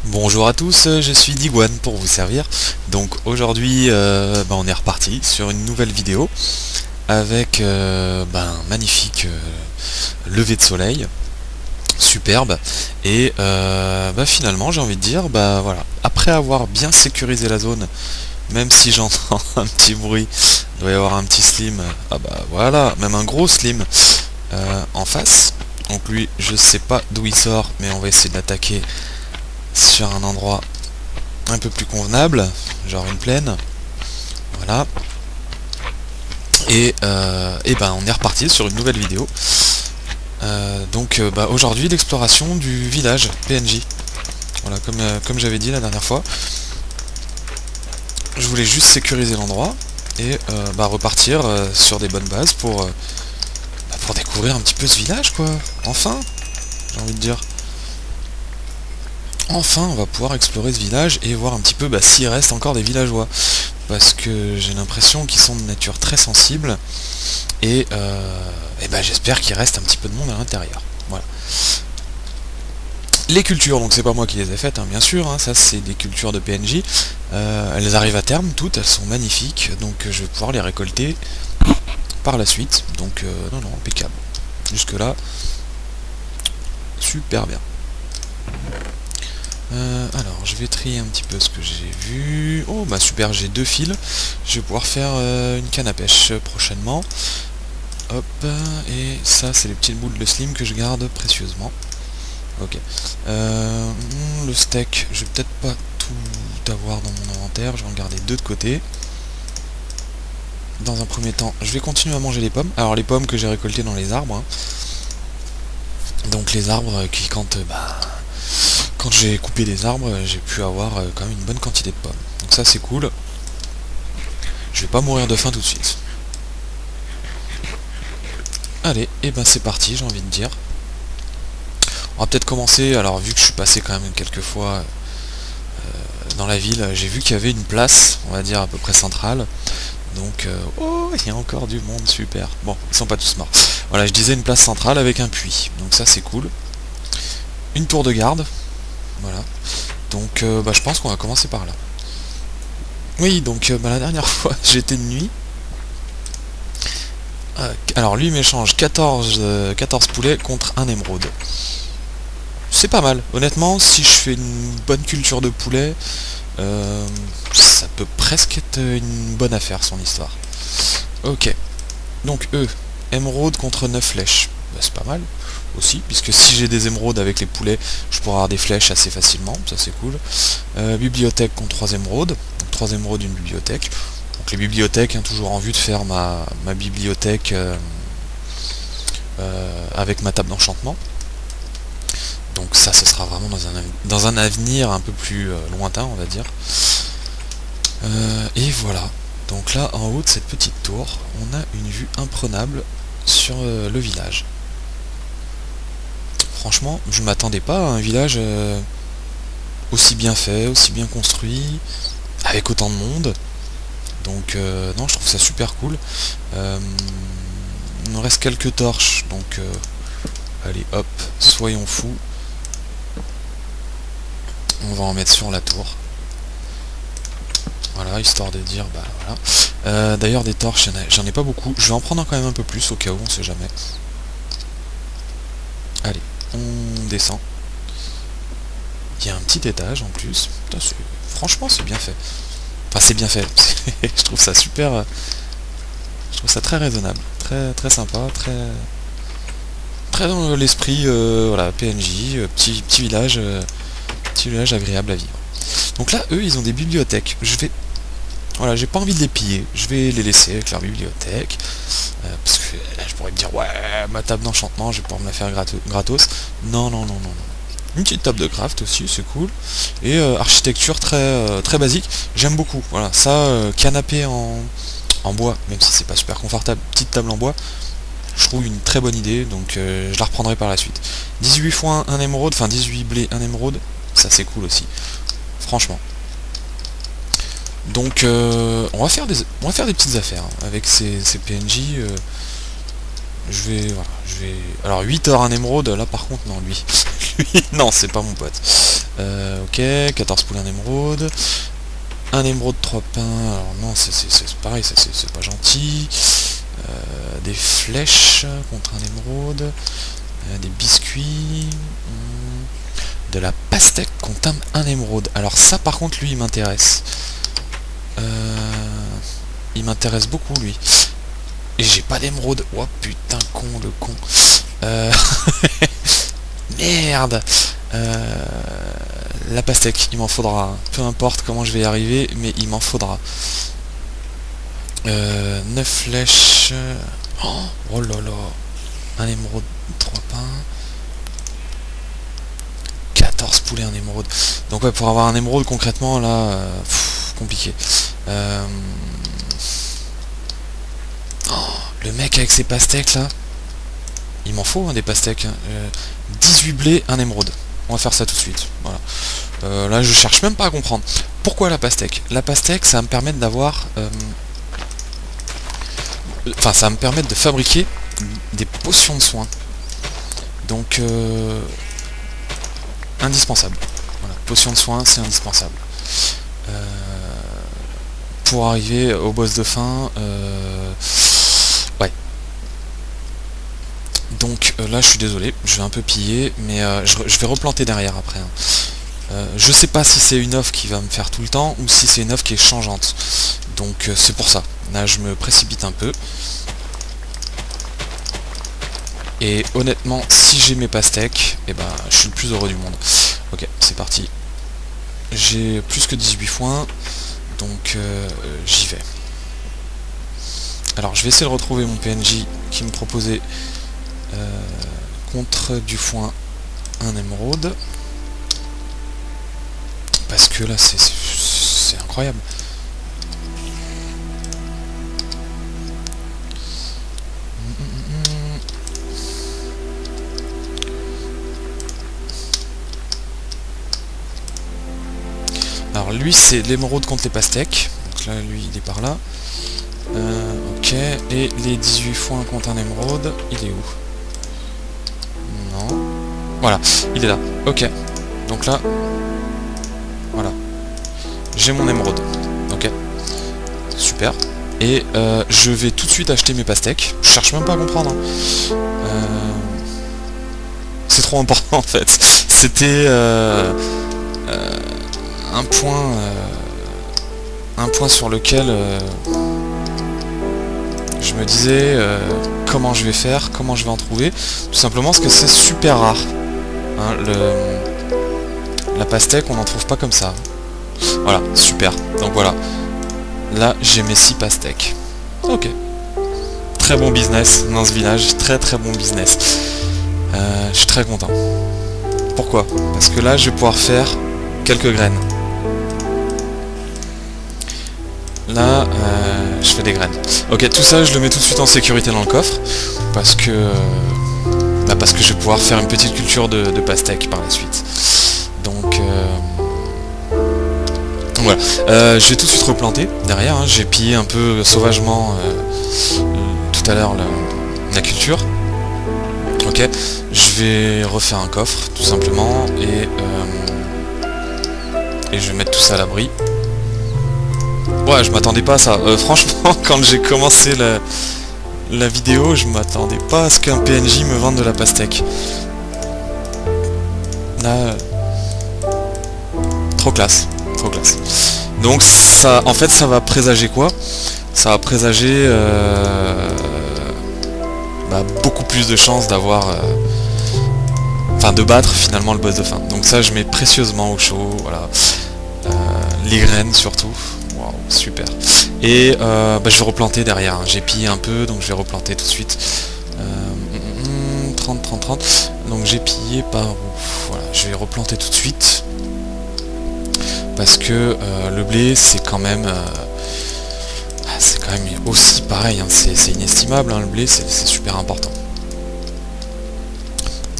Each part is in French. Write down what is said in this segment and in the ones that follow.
Bonjour à tous, je suis Digwan pour vous servir. Donc aujourd'hui on est reparti sur une nouvelle vidéo avec un magnifique lever de soleil, superbe. Et finalement j'ai envie de dire, voilà, après avoir bien sécurisé la zone, même si j'entends un petit bruit, il doit y avoir un petit slim, voilà, même un gros slim en face. Donc lui je sais pas d'où il sort, mais on va essayer de l'attaquer sur un endroit un peu plus convenable, genre une plaine, voilà. On est reparti sur une nouvelle vidéo. Aujourd'hui l'exploration du village PNJ. Voilà, comme j'avais dit la dernière fois, je voulais juste sécuriser l'endroit et repartir sur des bonnes bases pour découvrir un petit peu ce village, quoi. Enfin, j'ai envie de dire. Enfin, on va pouvoir explorer ce village et voir un petit peu s'il reste encore des villageois. Parce que j'ai l'impression qu'ils sont de nature très sensible. Et j'espère qu'il reste un petit peu de monde à l'intérieur. Voilà. Les cultures, donc c'est pas moi qui les ai faites, bien sûr. Ça c'est des cultures de PNJ. Elles arrivent à terme toutes, elles sont magnifiques. Donc je vais pouvoir les récolter par la suite. Donc non, impeccable. Jusque là, super bien. Alors je vais trier un petit peu ce que j'ai vu. Oh super, j'ai 2 fils. Je vais pouvoir faire une canne à pêche prochainement. Hop, et ça c'est les petites boules de slim que je garde précieusement. Ok. Le steak, je vais peut-être pas tout avoir dans mon inventaire, je vais en garder 2 de côté. Dans un premier temps, je vais continuer à manger les pommes. Alors les pommes que j'ai récoltées dans les arbres. Donc les arbres qui quand j'ai coupé des arbres, j'ai pu avoir quand même une bonne quantité de pommes. Donc ça c'est cool. Je vais pas mourir de faim tout de suite. Allez, et c'est parti, j'ai envie de dire. On va peut-être commencer, alors vu que je suis passé quand même quelques fois dans la ville, j'ai vu qu'il y avait une place, on va dire à peu près centrale. Donc, oh, il y a encore du monde, super. Bon, ils sont pas tous morts. Voilà, je disais une place centrale avec un puits, donc ça c'est cool. Une tour de garde, voilà. Donc je pense qu'on va commencer par là. Oui, donc la dernière fois j'étais de nuit. Alors lui il m'échange 14 poulets contre un émeraude. C'est pas mal, honnêtement, si je fais une bonne culture de poulet, ça peut presque être une bonne affaire son histoire. Ok, donc émeraude contre 9 flèches, c'est pas mal aussi, puisque si j'ai des émeraudes avec les poulets, je pourrais avoir des flèches assez facilement, ça c'est cool. Bibliothèque contre 3 émeraudes, donc 3 émeraudes, une bibliothèque. Donc les bibliothèques, toujours en vue de faire ma bibliothèque avec ma table d'enchantement. Donc ça, ce sera vraiment dans un avenir un peu plus lointain, on va dire. Et voilà. Donc là, en haut de cette petite tour, on a une vue imprenable sur le village. Franchement, je m'attendais pas à un village aussi bien fait, aussi bien construit, avec autant de monde. Donc non, je trouve ça super cool. Il nous reste quelques torches, donc allez hop, soyons fous. On va en mettre sur la tour. Voilà, histoire de dire, voilà. D'ailleurs des torches, j'en ai pas beaucoup. Je vais en prendre quand même un peu plus au cas où, on sait jamais. Allez, on descend. Il y a un petit étage en plus. Putain, franchement c'est bien fait. Enfin c'est bien fait. Je trouve ça super. Je trouve ça très raisonnable. Très très sympa. Très dans l'esprit voilà, PNJ, petit village agréable à vivre. Donc là, eux, ils ont des bibliothèques. Voilà, j'ai pas envie de les piller. Je vais les laisser avec leur bibliothèque. Parce que là, je pourrais me dire, ouais, ma table d'enchantement, je vais pouvoir me la faire gratos. Non. Une petite table de craft aussi, c'est cool. Et architecture très basique. J'aime beaucoup. Voilà, ça, canapé en bois, même si c'est pas super confortable, petite table en bois. Je trouve une très bonne idée, donc je la reprendrai par la suite. 18 foins, 1 émeraude, enfin 18 blés, 1 émeraude, ça c'est cool aussi. Franchement. Donc on va faire des petites affaires avec ces PNJ. Je vais. Alors 8 heures 1 émeraude, là par contre non lui. Non, c'est pas mon pote. Ok, 14 poulets en émeraude. Un émeraude 3 pains, alors non, c'est pareil, c'est pas gentil. Des flèches contre un émeraude. Des biscuits. De la pastèque contre un émeraude. Alors ça par contre lui il m'intéresse. Il m'intéresse beaucoup lui. Et j'ai pas d'émeraude. Oh putain con le con. Merde. La pastèque, il m'en faudra. Peu importe comment je vais y arriver, mais il m'en faudra. 9 flèches. Oh là là. Un émeraude, 3 pains. 14 poulets, un émeraude. Donc ouais, pour avoir un émeraude concrètement là, compliqué. Le mec avec ses pastèques là, il m'en faut des pastèques. 18 blés, un émeraude. On va faire ça tout de suite. Voilà. Là je cherche même pas à comprendre. Pourquoi la pastèque? La pastèque ça va me permettre d'avoir... Enfin ça va me permettre de fabriquer des potions de soins. Donc indispensable. Voilà, potion de soins c'est indispensable. Pour arriver au boss de fin, ouais. Donc là je suis désolé, je vais un peu piller, mais je vais replanter derrière après. Je sais pas si c'est une offre qui va me faire tout le temps ou si c'est une offre qui est changeante. Donc c'est pour ça. Là je me précipite un peu. Et honnêtement, si j'ai mes pastèques, et ben je suis le plus heureux du monde. Ok, c'est parti. J'ai plus que 18 foins, donc j'y vais. Alors je vais essayer de retrouver mon PNJ qui me proposait contre du foin un émeraude. Parce que là c'est incroyable. Alors lui c'est l'émeraude contre les pastèques. Donc là lui il est par là. Ok, et les 18 foins contre un émeraude, il est où? Non. Voilà, il est là. Ok. Donc là, voilà. J'ai mon émeraude. Ok. Super. Et je vais tout de suite acheter mes pastèques. Je cherche même pas à comprendre. Hein. C'est trop important en fait. C'était un point sur lequel je me disais comment je vais faire, comment je vais en trouver, tout simplement parce que c'est super rare. Hein, la pastèque, on n'en trouve pas comme ça. Voilà, super. Donc voilà. Là, j'ai mes 6 pastèques. Ok. Très bon business dans ce village, très très bon business. Je suis très content. Pourquoi? Parce que là, je vais pouvoir faire quelques graines. Là, je fais des graines. Ok, tout ça, je le mets tout de suite en sécurité dans le coffre. Parce que je vais pouvoir faire une petite culture de pastèques par la suite. Donc voilà. Je vais tout de suite replanter derrière. Hein. J'ai pillé un peu sauvagement tout à l'heure la culture. Ok, je vais refaire un coffre tout simplement et je vais mettre tout ça à l'abri. Ouais, je m'attendais pas à ça. Franchement, quand j'ai commencé la vidéo, je m'attendais pas à ce qu'un PNJ me vende de la pastèque. Là, trop classe, trop classe. Donc ça, en fait, ça va présager quoi? Ça va présager beaucoup plus de chances d'avoir, de battre finalement le boss de fin. Donc ça, je mets précieusement au chaud. Voilà, les graines surtout. Wow, super. Et je vais replanter derrière. Hein. J'ai pillé un peu, donc je vais replanter tout de suite. 30. Donc j'ai pillé par où? Voilà, je vais replanter tout de suite. Parce que le blé, c'est quand même aussi pareil. Hein. C'est inestimable. Hein, le blé, c'est super important.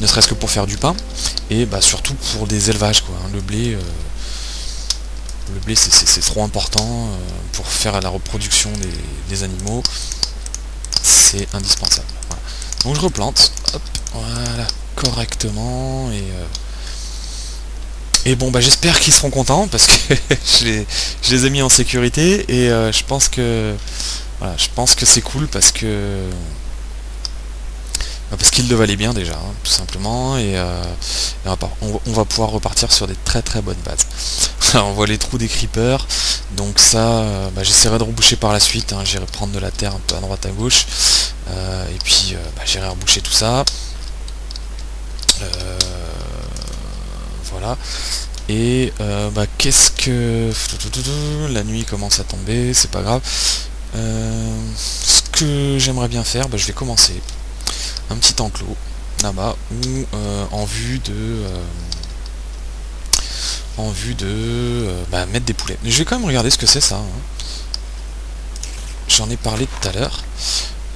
Ne serait-ce que pour faire du pain. Et surtout pour des élevages, quoi. Hein. Le blé, c'est trop important pour faire la reproduction des animaux. C'est indispensable. Voilà. Donc je replante, hop, voilà, correctement, Et bon, bah j'espère qu'ils seront contents parce que je les ai mis en sécurité et je pense que voilà, je pense que c'est cool parce qu'il le valait bien déjà, hein, tout simplement, et on va pouvoir repartir sur des très très bonnes bases. Alors, on voit les trous des creepers, donc ça, j'essaierai de reboucher par la suite, hein, j'irai prendre de la terre un peu à droite à gauche, et puis j'irai reboucher tout ça. Voilà. Et qu'est-ce que... La nuit commence à tomber, c'est pas grave. Ce que j'aimerais bien faire, je vais commencer un petit enclos là-bas ou en vue de mettre des poulets. Je vais quand même regarder ce que c'est ça, hein. J'en ai parlé tout à l'heure.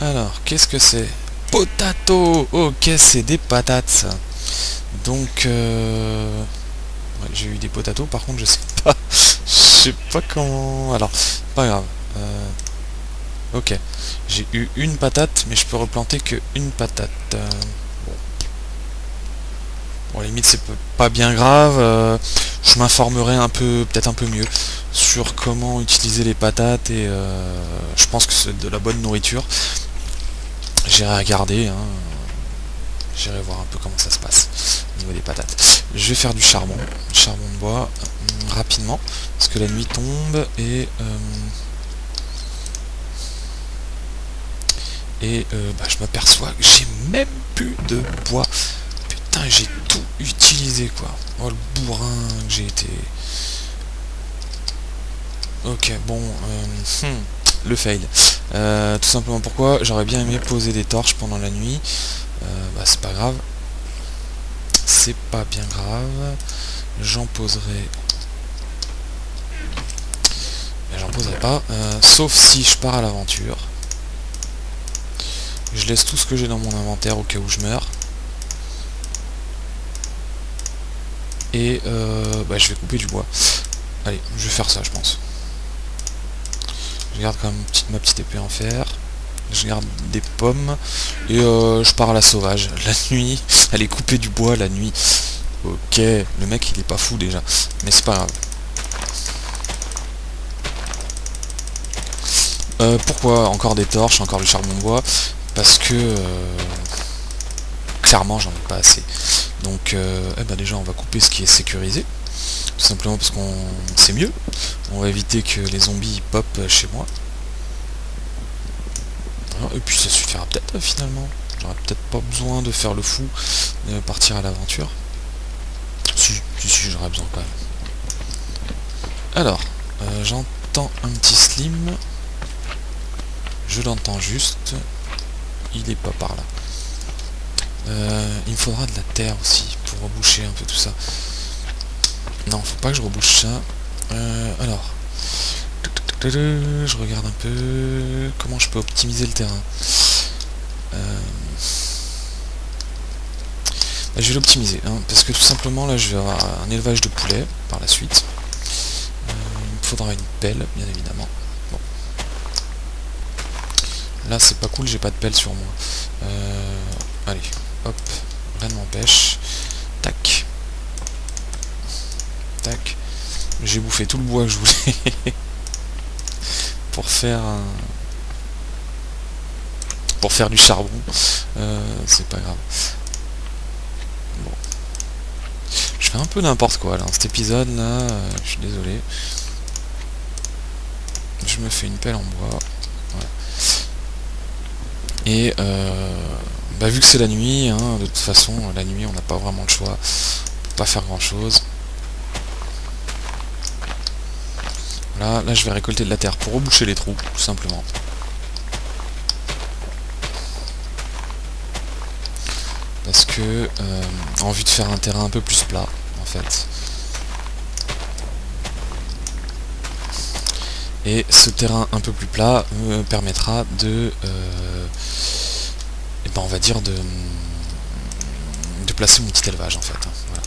Alors, qu'est-ce que c'est? Potato. Ok, c'est des patates, ça. Donc ouais, j'ai eu des potatoes, par contre je sais pas comment. Alors, pas grave. Ok, j'ai eu une patate, mais je peux replanter que une patate. Bon, à la limite c'est pas bien grave. Je m'informerai peut-être un peu mieux sur comment utiliser les patates et je pense que c'est de la bonne nourriture. J'irai regarder, hein. J'irai voir un peu comment ça se passe au niveau des patates. Je vais faire du charbon de bois rapidement parce que la nuit tombe et je m'aperçois que j'ai même plus de bois. Putain, j'ai tout utilisé quoi. Oh le bourrin que j'ai été. Ok, bon, le fail. Tout simplement pourquoi j'aurais bien aimé poser des torches pendant la nuit. C'est pas grave. C'est pas bien grave. J'en poserai. J'en poserai pas. Sauf si je pars à l'aventure. Je laisse tout ce que j'ai dans mon inventaire au cas où je meurs. Et je vais couper du bois. Allez, je vais faire ça, je pense. Je garde quand même ma petite épée en fer. Je garde des pommes. Et je pars à la sauvage. La nuit, aller couper du bois la nuit. Ok, le mec il est pas fou déjà. Mais c'est pas grave. Pourquoi encore des torches, encore du charbon de bois? Parce que clairement j'en ai pas assez. Donc déjà on va couper ce qui est sécurisé. Tout simplement parce qu'on c'est mieux. On va éviter que les zombies pop chez moi. Voilà, et puis ça suffira peut-être finalement. J'aurais peut-être pas besoin de faire le fou, de partir à l'aventure. Si, j'aurais besoin quand même. Alors, j'entends un petit slim. Je l'entends juste. Il est pas par là. Il me faudra de la terre aussi pour reboucher un peu tout ça. Non, faut pas que je rebouche ça. Alors, je regarde un peu comment je peux optimiser le terrain. Je vais l'optimiser, hein, parce que tout simplement là je vais avoir un élevage de poulets par la suite. Il me faudra une pelle, bien évidemment. Bon. Là c'est pas cool, j'ai pas de pelle sur moi. Allez, hop, rien ne m'empêche. Tac. Tac. J'ai bouffé tout le bois que je voulais pour faire du charbon. C'est pas grave. Bon. Je fais un peu n'importe quoi là, cet épisode là, je suis désolé. Je me fais une pelle en bois. Voilà. Et vu que c'est la nuit, hein, de toute façon, la nuit on n'a pas vraiment le choix. On peut pas faire grand chose. Là je vais récolter de la terre pour reboucher les trous, tout simplement. Parce que en vue de faire un terrain un peu plus plat, en fait. Et ce terrain un peu plus plat me permettra de on va dire de placer mon petit élevage en fait. Voilà.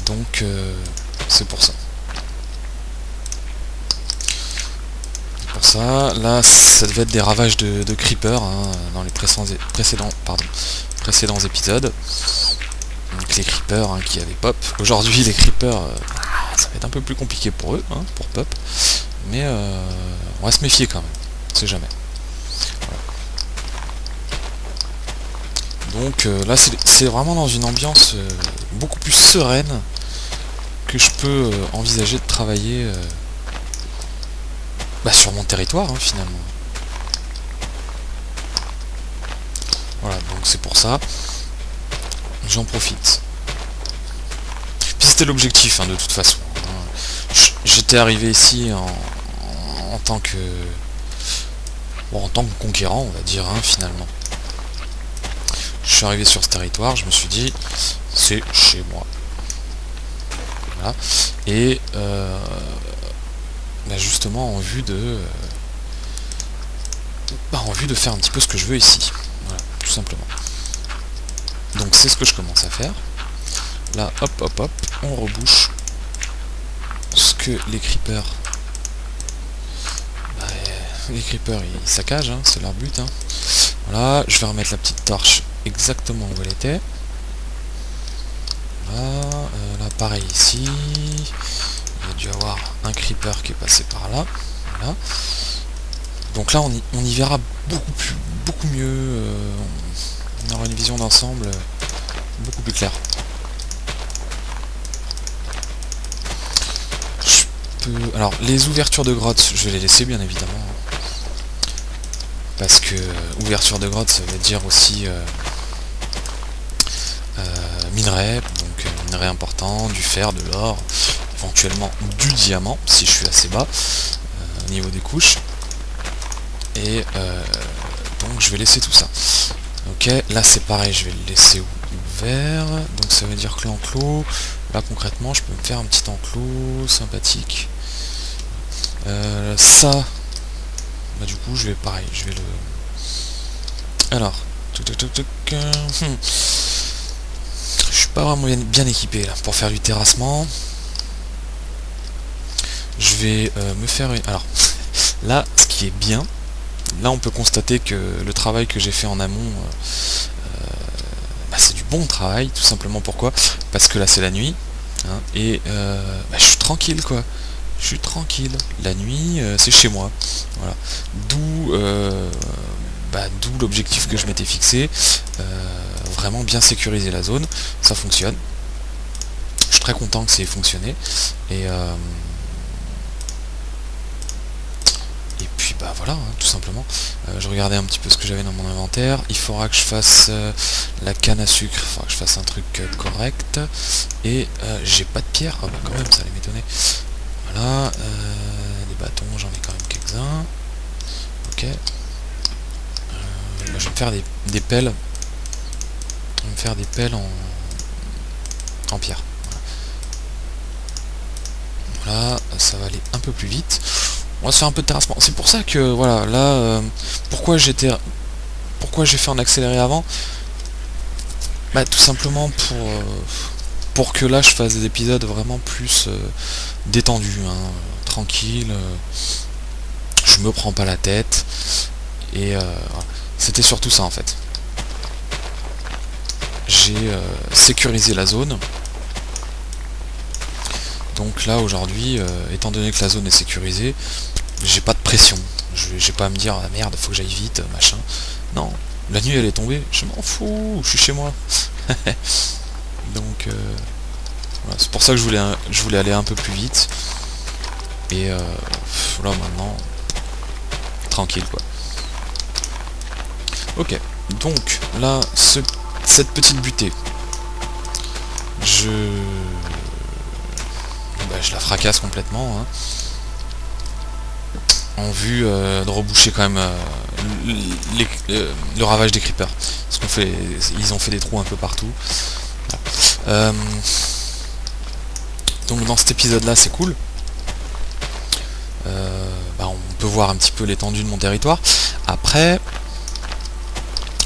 Donc c'est pour ça. Pour ça, là ça devait être des ravages de creepers, hein, dans les précédents épisodes. Donc que les creepers qui avaient pop. Aujourd'hui les creepers, ça va être un peu plus compliqué pour eux, pour pop. Mais on va se méfier quand même, on sait jamais. Voilà. Donc là c'est vraiment dans une ambiance beaucoup plus sereine que je peux envisager de travailler sur mon territoire finalement. Voilà, donc c'est pour ça, j'en profite. Puis c'était l'objectif de toute façon. J'étais arrivé ici en tant que conquérant, on va dire, finalement. Je suis arrivé sur ce territoire, je me suis dit, c'est chez moi. Voilà. Et justement en vue de faire un petit peu ce que je veux ici. Voilà, tout simplement. Donc c'est ce que je commence à faire. Là, hop, on rebouche ce que les creepers... les creepers, ils saccagent, c'est leur but. Voilà, je vais remettre la petite torche exactement où elle était. Voilà, là pareil ici. Il y a dû avoir un creeper qui est passé par là. Voilà. Donc là, on y verra beaucoup mieux. On aura une vision d'ensemble beaucoup plus claire. Alors, les ouvertures de grottes, je vais les laisser bien évidemment. Parce que ouverture de grotte, ça veut dire aussi minerai, donc minerai important, du fer, de l'or, éventuellement du diamant, si je suis assez bas au niveau des couches. Et donc je vais laisser tout ça. Ok, là c'est pareil, je vais le laisser ouvert. Donc ça veut dire que l'enclos, là concrètement, je peux me faire un petit enclos sympathique. Ça, du coup, je vais le... Alors, je suis pas vraiment bien équipé là pour faire du terrassement. Je vais me faire une... Alors, là, ce qui est bien, là on peut constater que le travail que j'ai fait en amont, c'est du bon travail, tout simplement. Pourquoi? Parce que là c'est la nuit, et je suis tranquille quoi. Je suis tranquille. La nuit, c'est chez moi. Voilà. D'où l'objectif que je m'étais fixé. Vraiment bien sécuriser la zone. Ça fonctionne. Je suis très content que ça ait fonctionné. Et puis voilà, tout simplement. Je regardais un petit peu ce que j'avais dans mon inventaire. Il faudra que je fasse la canne à sucre. Il faudra que je fasse un truc correct. Et j'ai pas de pierre. Ah bah quand même, ça allait m'étonner. Voilà, des bâtons, j'en ai quand même quelques-uns. Ok. Je vais me faire des pelles. Je vais me faire des pelles en pierre. Voilà, ça va aller un peu plus vite. On va se faire un peu de terrassement. C'est pour ça que, voilà, là, pourquoi j'ai fait en accéléré avant? Tout simplement pour que là je fasse des épisodes vraiment plus détendus, tranquille, je me prends pas la tête, et c'était surtout ça en fait. J'ai sécurisé la zone, donc là aujourd'hui, étant donné que la zone est sécurisée, j'ai pas de pression, j'ai pas à me dire ah merde faut que j'aille vite, machin. Non, la nuit elle est tombée, je m'en fous, je suis chez moi. Donc voilà, c'est pour ça que je voulais aller un peu plus vite. Et là maintenant, tranquille quoi. Ok, donc là, cette petite butée, je la fracasse complètement, en vue de reboucher quand même le ravage des creepers. Parce ils ont fait des trous un peu partout. Voilà. Donc dans cet épisode là c'est cool. On peut voir un petit peu l'étendue de mon territoire. Après,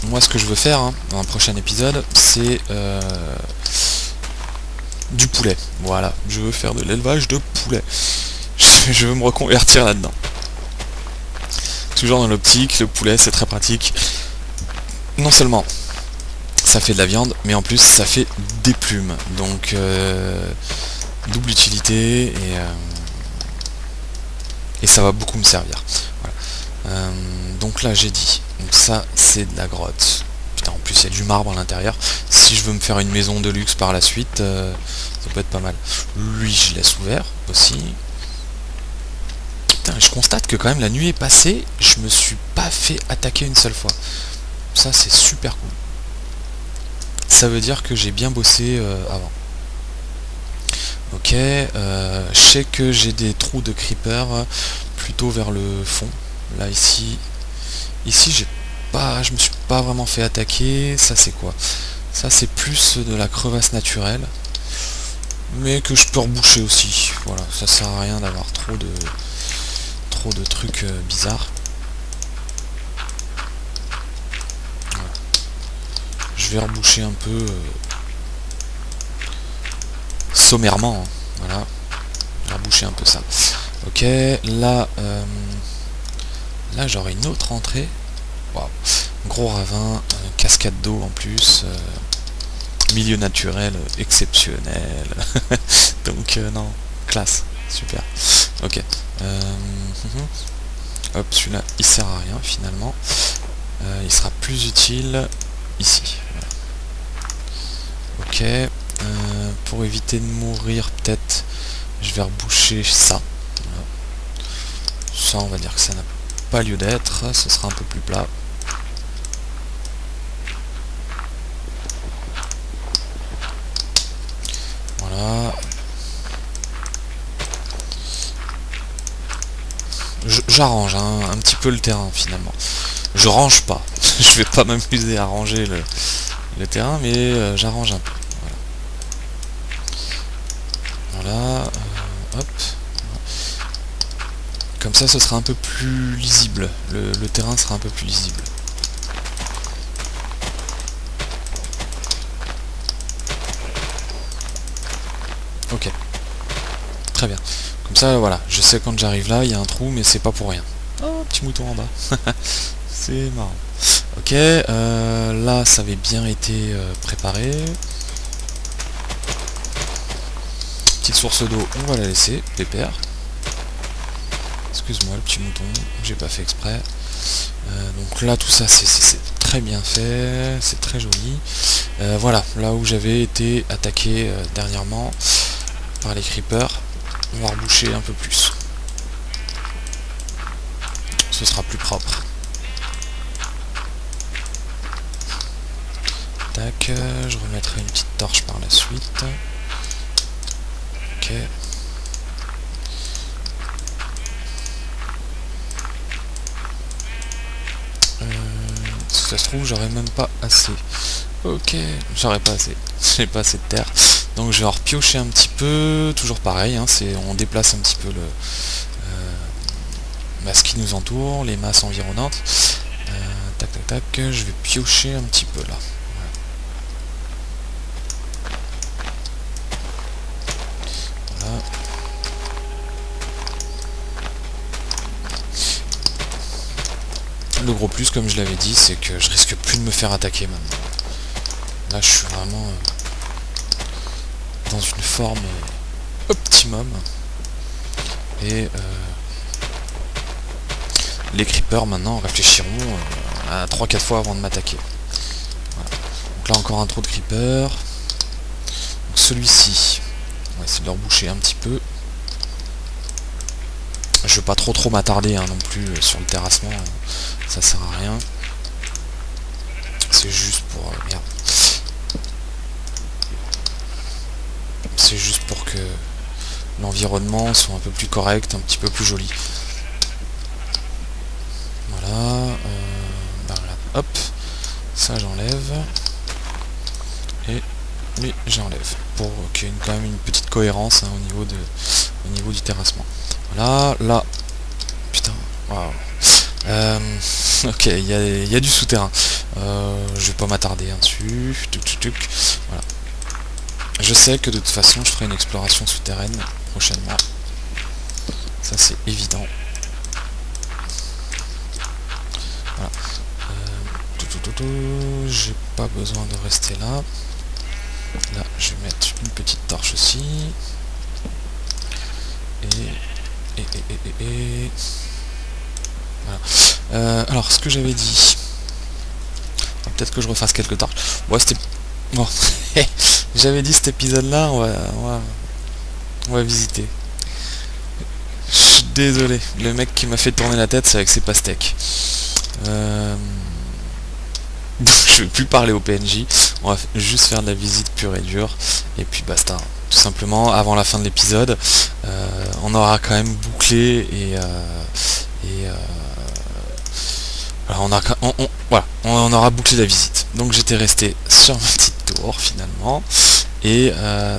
moi ce que je veux faire dans un prochain épisode, c'est du poulet. Voilà, je veux faire de l'élevage de poulet. Je veux me reconvertir là-dedans. Toujours dans l'optique, le poulet c'est très pratique. Non seulement ça fait de la viande, mais en plus ça fait des plumes. Donc double utilité et ça va beaucoup me servir. Voilà. Donc là j'ai dit, donc ça c'est de la grotte. Putain, en plus il y a du marbre à l'intérieur. Si je veux me faire une maison de luxe par la suite, ça peut être pas mal. Lui je laisse ouvert aussi. Putain, je constate que quand même la nuit est passée, je me suis pas fait attaquer une seule fois. Ça c'est super cool. Ça veut dire que j'ai bien bossé avant. Ok, je sais que j'ai des trous de creeper plutôt vers le fond. Là ici je me suis pas vraiment fait attaquer. Ça c'est quoi? Ça c'est plus de la crevasse naturelle, mais que je peux reboucher aussi. Voilà, ça sert à rien d'avoir trop de trucs bizarres. Voilà. Je vais reboucher un peu sommairement, hein. Voilà, je vais reboucher un peu ça. Ok, là là j'aurai une autre entrée. Wow. Gros ravin, cascade d'eau en plus, milieu naturel exceptionnel. Donc non, classe, super. Ok. Hop, celui-là il sert à rien finalement. Il sera plus utile ici. Voilà. Ok. Pour éviter de mourir, peut-être je vais reboucher ça. Voilà. Ça, on va dire que ça n'a pas lieu d'être. Ce sera un peu plus plat. Voilà. J'arrange hein, un petit peu le terrain finalement. Je range pas. Je vais pas m'amuser à ranger le terrain, mais j'arrange un peu. Voilà. Hop. Comme ça, ce sera un peu plus lisible. Le terrain sera un peu plus lisible. Ok. Très bien. Comme ça, voilà. Je sais quand j'arrive là, il y a un trou, mais c'est pas pour rien. Oh, petit mouton en bas. C'est marrant. Ok. Là, ça avait bien été préparé. Petite source d'eau, on va la laisser. Pépère. Excuse-moi le petit mouton, j'ai pas fait exprès. Donc là tout ça c'est très bien fait, c'est très joli. Voilà, là où j'avais été attaqué dernièrement par les creepers, on va reboucher un peu plus. Ce sera plus propre. Tac, je remettrai une petite torche par la suite. Ok. Si ça se trouve j'aurais même pas assez. Ok, j'aurais pas assez. J'ai pas assez de terre. Donc je vais en repiocher un petit peu. Toujours pareil, hein, on déplace un petit peu ce qui nous entoure, les masses environnantes. Tac tac tac, je vais piocher un petit peu là. Voilà. Le gros plus, comme je l'avais dit, c'est que je risque plus de me faire attaquer maintenant. Là, je suis vraiment dans une forme optimum. Et les creepers, maintenant, réfléchiront à 3-4 fois avant de m'attaquer. Voilà. Donc là, encore un trou de creepers. Donc celui-ci, on va essayer de le reboucher un petit peu. Je veux pas trop m'attarder hein, non plus sur le terrassement, ça sert à rien. C'est juste pour... merde. C'est juste pour que l'environnement soit un peu plus correct, un petit peu plus joli. Voilà. Voilà. Hop. Ça j'enlève. Et lui j'enlève. Pour qu'il y ait quand même une petite cohérence hein, au niveau du terrassement. Voilà, là. Putain, waouh. Ok, il y a du souterrain. Je vais pas m'attarder hein, dessus. Voilà. Je sais que de toute façon, je ferai une exploration souterraine prochainement. Ça, c'est évident. Voilà. J'ai pas besoin de rester là. Là, je vais mettre une petite torche aussi. Et voilà. Alors, ce que j'avais dit... Peut-être que je refasse quelques torches. Ouais, c'était... Bon, j'avais dit cet épisode-là, on va visiter. Je suis désolé, le mec qui m'a fait tourner la tête, c'est avec ses pastèques. Je vais plus parler au PNJ, on va juste faire de la visite pure et dure, et puis basta. Tout simplement, avant la fin de l'épisode, on aura quand même bouclé voilà, on aura bouclé la visite. Donc j'étais resté sur ma petite tour finalement, et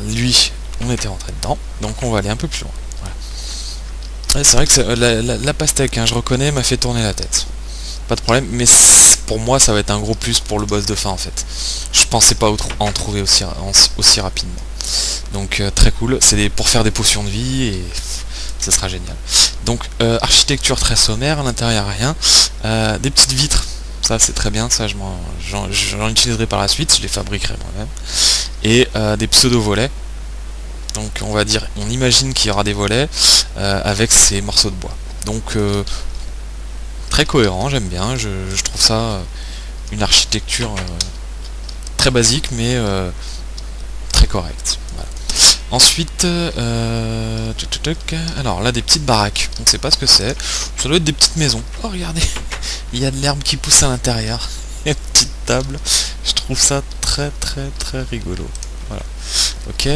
lui, on était rentré dedans, donc on va aller un peu plus loin. Voilà. C'est vrai que la pastèque, hein, je reconnais, m'a fait tourner la tête. Pas de problème, mais pour moi ça va être un gros plus pour le boss de fin en fait. Je pensais pas en trouver aussi rapidement. Donc très cool, c'est pour faire des potions de vie et ça sera génial. Donc architecture très sommaire, à l'intérieur rien. Des petites vitres, ça c'est très bien, ça j'en utiliserai par la suite, je les fabriquerai moi-même. Et des pseudo-volets. Donc on imagine qu'il y aura des volets avec ces morceaux de bois. Donc très cohérent, j'aime bien, je trouve ça une architecture très basique mais très correcte. Voilà. Ensuite, alors là des petites baraques, on ne sait pas ce que c'est, ça doit être des petites maisons. Oh regardez, il y a de l'herbe qui pousse à l'intérieur, une petite table, je trouve ça très rigolo. Voilà. Ok,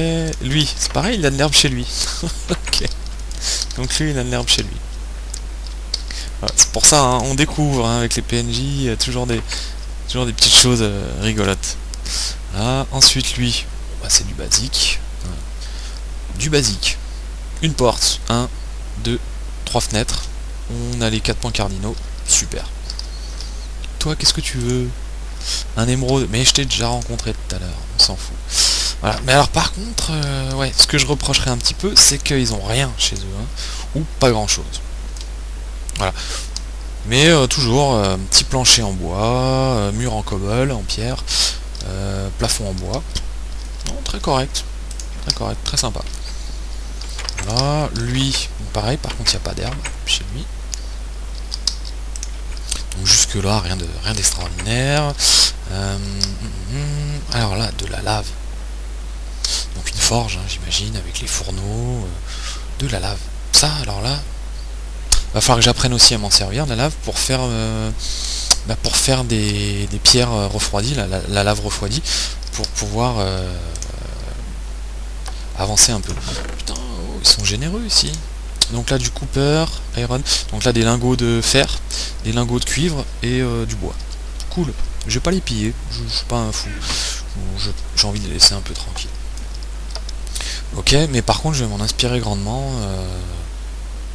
lui, c'est pareil, il a de l'herbe chez lui. Ok, donc lui il a de l'herbe chez lui. Voilà, c'est pour ça, hein, on découvre hein, avec les PNJ toujours des petites choses rigolotes. Voilà. Ensuite lui, bah, c'est du basique. Du basique. Une porte, 1, 2, 3 fenêtres. On a les 4 points cardinaux. Super. Toi, qu'est-ce que tu veux? Un émeraude. Mais je t'ai déjà rencontré tout à l'heure. On s'en fout. Voilà. Mais alors par contre, ouais, ce que je reprocherais un petit peu, c'est qu'ils ont rien chez eux. Hein, ou pas grand chose. Voilà. Mais toujours, petit plancher en bois, mur en cobble, en pierre, plafond en bois. Non, très correct. Très correct, très sympa. Voilà, lui, pareil, par contre il n'y a pas d'herbe chez lui. Donc jusque là, rien d'extraordinaire. Alors là, de la lave. Donc une forge, hein, j'imagine, avec les fourneaux, de la lave. Ça, alors là, va falloir que j'apprenne aussi à m'en servir, de la lave, pour faire des pierres refroidies, la lave refroidie, pour pouvoir avancer un peu. Putain, oh, ils sont généreux ici. Donc là du copper, iron, donc là des lingots de fer, des lingots de cuivre et du bois. Cool, je vais pas les piller, je suis pas un fou. J'ai envie de les laisser un peu tranquille. Ok, mais par contre je vais m'en inspirer grandement.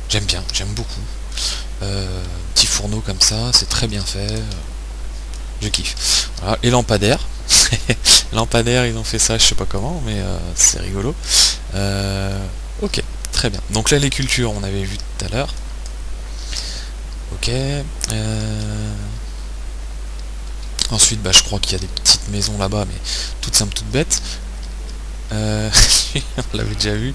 J'aime bien, j'aime beaucoup. Petit fourneau comme ça, c'est très bien fait. Je kiffe. Voilà, et lampadaire. Lampadaire, ils ont fait ça, je sais pas comment, mais c'est rigolo. Ok, très bien. Donc là, les cultures, on avait vu tout à l'heure. Ok. Ensuite, bah, je crois qu'il y a des petites maisons là-bas, mais toutes simples, toutes bêtes. On l'avait déjà vu.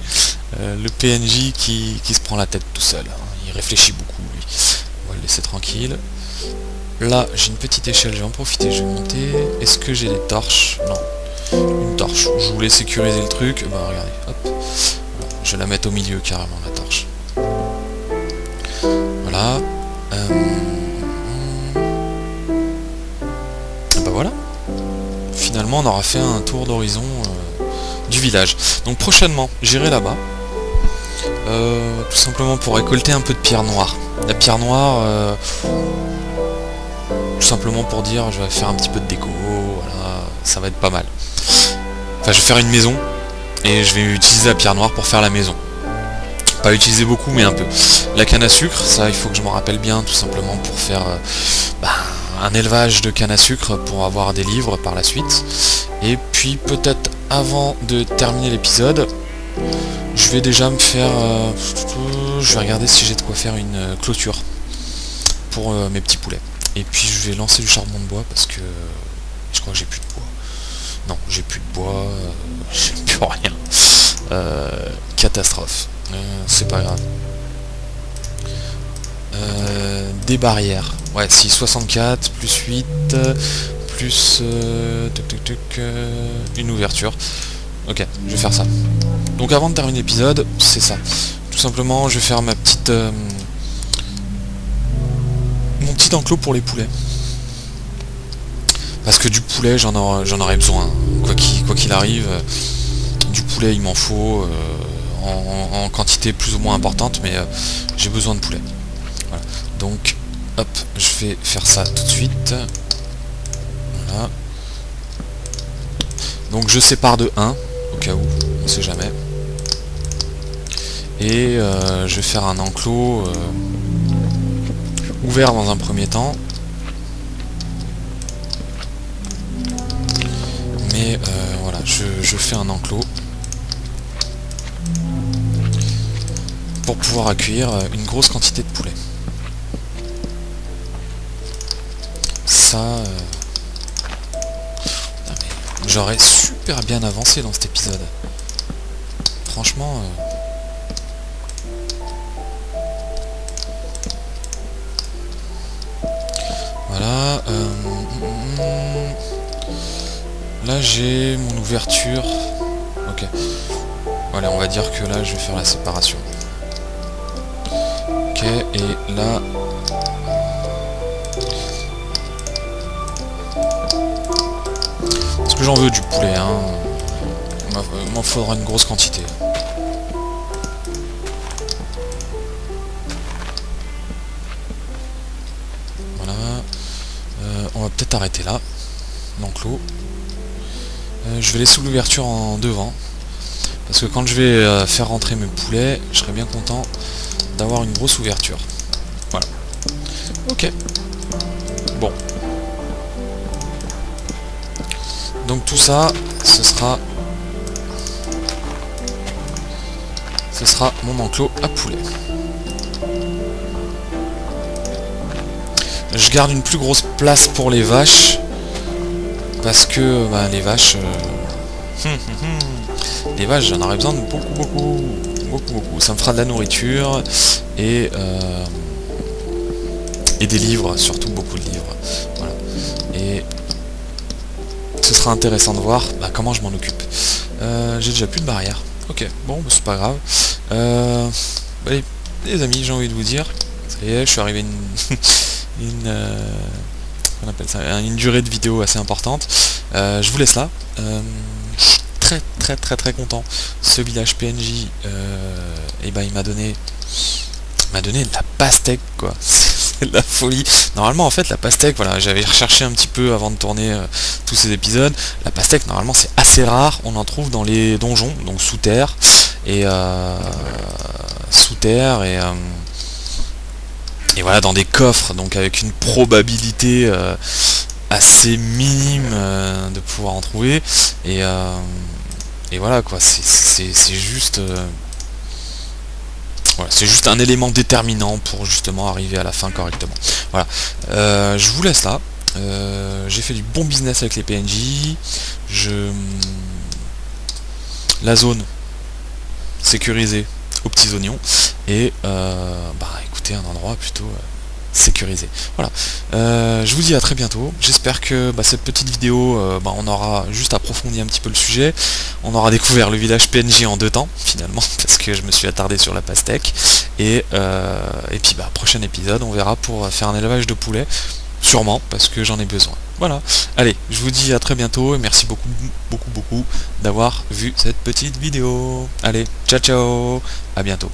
Le PNJ qui se prend la tête tout seul. Hein. Il réfléchit beaucoup, lui. On va le laisser tranquille. Là, j'ai une petite échelle, je vais en profiter, je vais monter. Est-ce que j'ai des torches? Non. Une torche. Je voulais sécuriser le truc. Bah regardez, hop. Voilà. Je vais la mettre au milieu carrément, la torche. Voilà. Bah voilà. Finalement, on aura fait un tour d'horizon du village. Donc prochainement, j'irai là-bas. Tout simplement pour récolter un peu de pierre noire. La pierre noire... tout simplement pour dire je vais faire un petit peu de déco, voilà, ça va être pas mal. Enfin je vais faire une maison et je vais utiliser la pierre noire pour faire la maison. Pas utiliser beaucoup mais un peu. La canne à sucre, ça il faut que je m'en rappelle bien, tout simplement pour faire un élevage de canne à sucre pour avoir des livres par la suite. Et puis peut-être avant de terminer l'épisode, je vais déjà me faire... je vais regarder si j'ai de quoi faire une clôture pour mes petits poulets. Et puis je vais lancer du charbon de bois parce que je crois que j'ai plus de bois. Non, j'ai plus de bois, j'ai plus rien. Catastrophe. C'est pas grave. Des barrières. Ouais, si 64 plus 8 plus une ouverture. Ok, je vais faire ça. Donc avant de terminer l'épisode, c'est ça. Tout simplement, je vais faire ma petite mon petit enclos pour les poulets. Parce que du poulet, j'en aurai besoin. Quoi qu'il arrive, du poulet, il m'en faut en quantité plus ou moins importante, mais j'ai besoin de poulet. Voilà. Donc, hop, je vais faire ça tout de suite. Voilà. Donc je sépare de 1, au cas où, on sait jamais. Et je vais faire un enclos ouvert dans un premier temps. Mais voilà, je fais un enclos pour pouvoir accueillir une grosse quantité de poulet. Ça... J'aurais super bien avancé dans cet épisode. Franchement... Voilà. Là j'ai mon ouverture. Ok. Voilà, on va dire que là je vais faire la séparation. Ok, et là... Parce que j'en veux du poulet, hein. Il m'en faudra une grosse quantité. Voilà. On va peut-être arrêter là. L'enclos. Je vais laisser l'ouverture en devant. Parce que quand je vais faire rentrer mes poulets, je serai bien content d'avoir une grosse ouverture. Voilà. Ok. Bon. Donc tout ça, ce sera mon enclos à poulet. Je garde une plus grosse place pour les vaches. Parce que bah, les vaches... les vaches, j'en aurais besoin de beaucoup. Ça me fera de la nourriture et des livres, surtout beaucoup de livres. Voilà. Et ce sera intéressant de voir comment je m'en occupe. J'ai déjà plus de barrière. Ok, bon, c'est pas grave. Les amis, j'ai envie de vous dire, ça y est, je suis arrivé à on appelle ça, une durée de vidéo assez importante. Je vous laisse là. Je suis très content. Ce village PNJ, et il m'a donné de la pastèque, quoi. C'est de la folie. Normalement, en fait, la pastèque, voilà, j'avais recherché un petit peu avant de tourner tous ces épisodes. La pastèque, normalement, c'est assez rare. On en trouve dans les donjons, donc sous terre et voilà, dans des coffres, donc avec une probabilité assez minime de pouvoir en trouver. Et voilà, quoi. C'est juste. Voilà, c'est juste un élément déterminant pour justement arriver à la fin correctement. Voilà. Je vous laisse là. J'ai fait du bon business avec les PNJ. La zone sécurisée aux petits oignons. Et écoutez, un endroit plutôt sécurisé. Voilà. Je vous dis à très bientôt. J'espère que cette petite vidéo, on aura juste approfondi un petit peu le sujet. On aura découvert le village PNJ en 2 temps, finalement, parce que je me suis attardé sur la pastèque. Et puis prochain épisode, on verra pour faire un élevage de poulets. Sûrement, parce que j'en ai besoin. Voilà. Allez, je vous dis à très bientôt et merci beaucoup d'avoir vu cette petite vidéo. Allez, ciao, à bientôt.